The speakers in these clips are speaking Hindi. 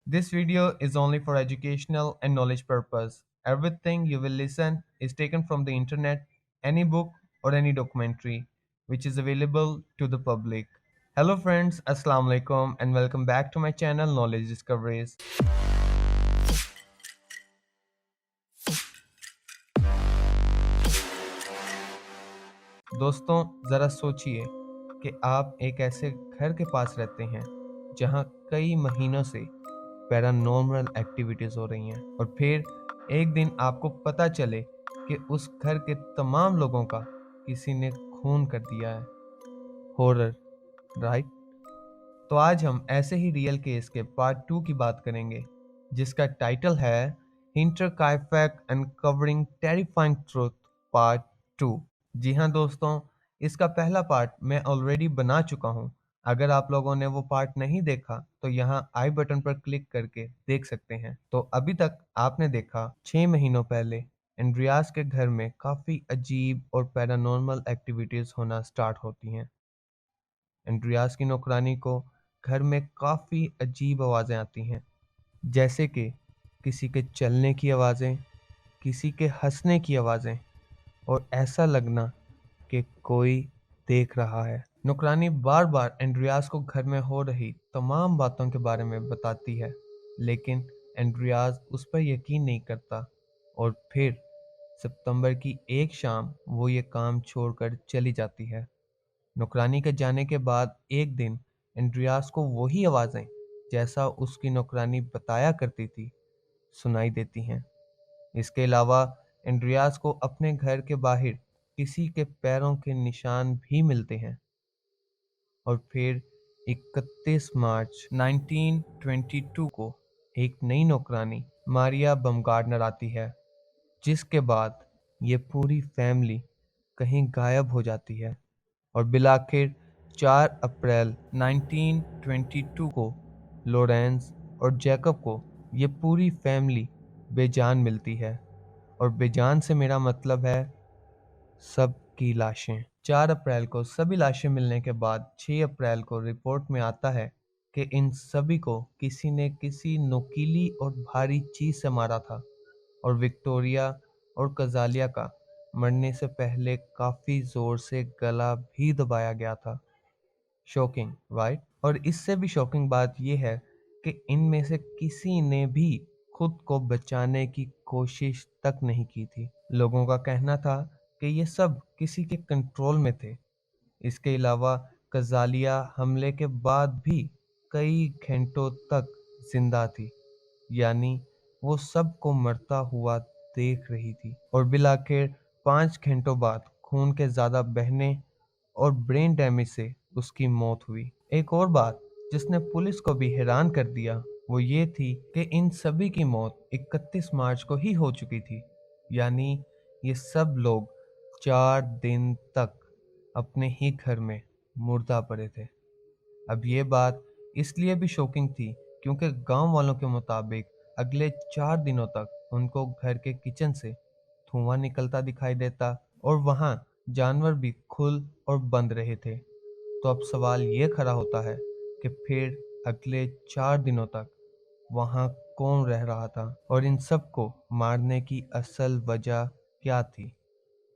This video is only for educational and knowledge purpose. Everything you will listen is taken from the internet, any book or any documentary which is available to the public. Hello friends, Assalamu alaikum and welcome back to my channel Knowledge Discoveries. दोस्तों ज़रा सोचिए कि आप एक ऐसे घर के पास रहते हैं जहां कई महीनों से पैरानॉर्मल एक्टिविटीज़ हो रही हैं और फिर एक दिन आपको पता चले कि उस घर के तमाम लोगों का किसी ने खून कर दिया है। Horror, right? तो आज हम ऐसे ही रियल केस के पार्ट 2 की बात करेंगे जिसका टाइटल है हिंटरकाइफेक अनकवरिंग टेरिफाइंग ट्रूथ पार्ट 2। जी हाँ दोस्तों, इसका पहला पार्ट मैं ऑलरेडी बना चुका हूँ। अगर आप लोगों ने वो पार्ट नहीं देखा तो यहाँ आई बटन पर क्लिक करके देख सकते हैं। तो अभी तक आपने देखा 6 महीनों पहले एंड्रियास के घर में काफ़ी अजीब और पैरानॉर्मल एक्टिविटीज़ होना स्टार्ट होती हैं। एंड्रियास की नौकरानी को घर में काफ़ी अजीब आवाज़ें आती हैं, जैसे कि किसी के चलने की आवाज़ें, किसी के हंसने की आवाज़ें और ऐसा लगना कि कोई देख रहा है। नौकरानी बार बार एंड्रियास को घर में हो रही तमाम बातों के बारे में बताती है, लेकिन एंड्रियास उस पर यकीन नहीं करता और फिर सितंबर की एक शाम वो ये काम छोड़कर चली जाती है। नौकरानी के जाने के बाद एक दिन एंड्रियास को वही आवाज़ें, जैसा उसकी नौकरानी बताया करती थी, सुनाई देती हैं। इसके अलावा एंड्रियास को अपने घर के बाहर किसी के पैरों के निशान भी मिलते हैं। और फिर 31 मार्च 1922 को एक नई नौकरानी मारिया बमगार्डनर आती है, जिसके बाद ये पूरी फैमिली कहीं गायब हो जाती है और बिलाखिर 4 अप्रैल 1922 को लॉरेंस और जैकब को ये पूरी फैमिली बेजान मिलती है। और बेजान से मेरा मतलब है सबकी लाशें। 4 अप्रैल को सभी लाशें मिलने के बाद 6 अप्रैल को रिपोर्ट में आता है कि इन सभी को किसी ने किसी नुकीली और भारी चीज से मारा था और विक्टोरिया और कजालिया का मरने से पहले काफी जोर से गला भी दबाया गया था। Shocking, right? और इससे भी शॉकिंग बात यह है कि इनमें से किसी ने भी खुद को बचाने की कोशिश तक नहीं की थी। लोगों का कहना था कि ये सब किसी के कंट्रोल में थे। इसके अलावा कजालिया हमले के बाद भी कई घंटों तक जिंदा थी, यानी वो सबको मरता हुआ देख रही थी। और बिलाखिर 5 घंटों बाद खून के ज्यादा बहने और ब्रेन डैमेज से उसकी मौत हुई। एक और बात जिसने पुलिस को भी हैरान कर दिया वो ये थी कि इन सभी की मौत 31 मार्च को ही हो चुकी थी, यानी ये सब लोग 4 दिन तक अपने ही घर में मुर्दा पड़े थे। अब ये बात इसलिए भी शॉकिंग थी क्योंकि गांव वालों के मुताबिक अगले 4 दिनों तक उनको घर के किचन से धुआं निकलता दिखाई देता और वहां जानवर भी खुल और बंद रहे थे। तो अब सवाल ये खड़ा होता है कि फिर अगले 4 दिनों तक वहां कौन रह रहा था और इन सबको मारने की असल वजह क्या थी?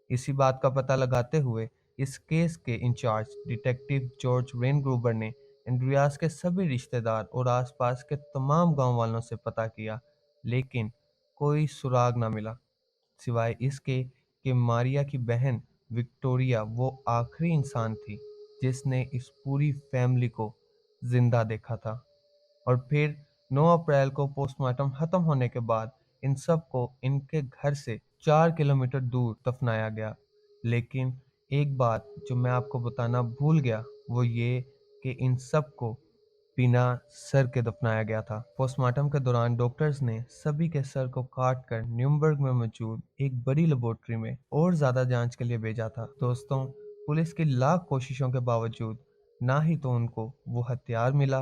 इसी बात का पता लगाते हुए इस केस के इंचार्ज डिटेक्टिव जॉर्ज वेन ग्रूबर ने एंड्रियास के सभी रिश्तेदार और आसपास के तमाम गांव वालों से पता किया, लेकिन कोई सुराग ना मिला सिवाय इसके कि मारिया की बहन विक्टोरिया वो आखिरी इंसान थी जिसने इस पूरी फैमिली को जिंदा देखा था। और फिर 9 अप्रैल को पोस्टमार्टम खत्म होने के बाद इन सबको इनके घर से 4 किलोमीटर दूर दफनाया गया। लेकिन एक बात जो मैं आपको बताना भूल गया वो ये कि इन सबको बिना सर के दफनाया गया था। पोस्टमार्टम के दौरान डॉक्टर्स ने सभी के सर को काट कर न्यूरम्बर्ग में मौजूद एक बड़ी लेबोरेटरी में और ज्यादा जांच के लिए भेजा था। दोस्तों, पुलिस की लाख कोशिशों के बावजूद ना ही तो उनको वो हथियार मिला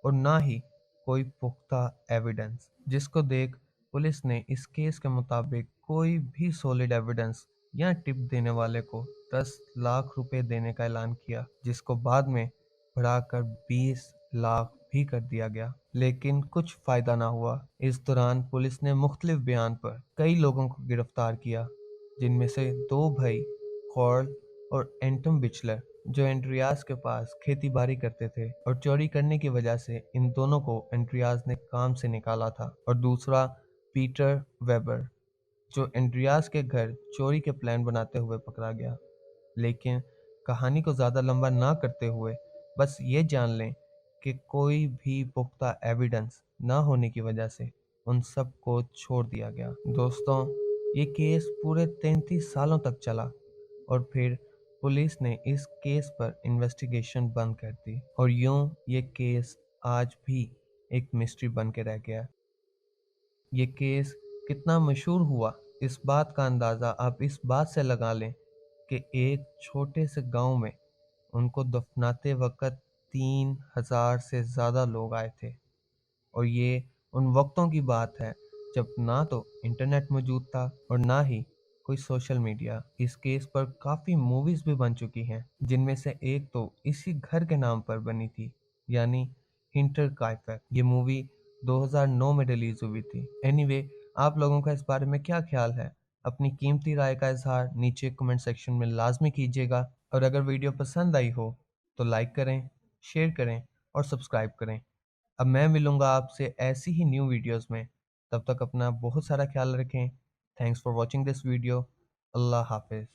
और ना ही कोई पुख्ता एविडेंस, जिसको देख पुलिस ने इस केस के मुताबिक कोई भी सॉलिड एविडेंस या टिप देने वाले को 10 लाख रुपए देने का ऐलान किया, जिसको बाद में बढ़ाकर 20 लाख भी कर दिया गया, लेकिन कुछ फायदा ना हुआ। इस दौरान पुलिस ने मुख्तलिफ बयान पर कई लोगों को गिरफ्तार किया, जिनमें से दो भाई कॉर्ल और एंटम बिचलर, जो एंड्रियास के पास खेती बाड़ी करते थे, और चोरी करने की वजह से इन दोनों को एंड्रियास ने काम से निकाला था। और दूसरा पीटर वेबर, जो एंड्रियास के घर चोरी के प्लान बनाते हुए पकड़ा गया। लेकिन कहानी को ज़्यादा लंबा ना करते हुए बस ये जान लें कि कोई भी पुख्ता एविडेंस ना होने की वजह से उन सब को छोड़ दिया गया। दोस्तों, ये केस पूरे 33 सालों तक चला और फिर पुलिस ने इस केस पर इन्वेस्टिगेशन बंद कर दी, और यूं ये केस आज भी एक मिस्ट्री बन के रह गया। ये केस कितना मशहूर हुआ, इस बात का अंदाज़ा आप इस बात से लगा लें कि एक छोटे से गांव में उनको दफनाते वक्त 3,000 से ज़्यादा लोग आए थे। और ये उन वक्तों की बात है जब ना तो इंटरनेट मौजूद था और ना ही कोई सोशल मीडिया। इस केस पर काफ़ी मूवीज़ भी बन चुकी हैं, जिनमें से एक तो इसी घर के नाम पर बनी थी, यानी हिंटर काइफर। ये मूवी 2009 में रिलीज हुई थी। एनीवे, आप लोगों का इस बारे में क्या ख्याल है? अपनी कीमती राय का इजहार नीचे कमेंट सेक्शन में लाजमी कीजिएगा, और अगर वीडियो पसंद आई हो तो लाइक करें, शेयर करें और सब्सक्राइब करें। अब मैं मिलूंगा आपसे ऐसी ही न्यू वीडियोस में। तब तक अपना बहुत सारा ख्याल रखें। Thanks for watching this video. अल्लाह हाफिज़।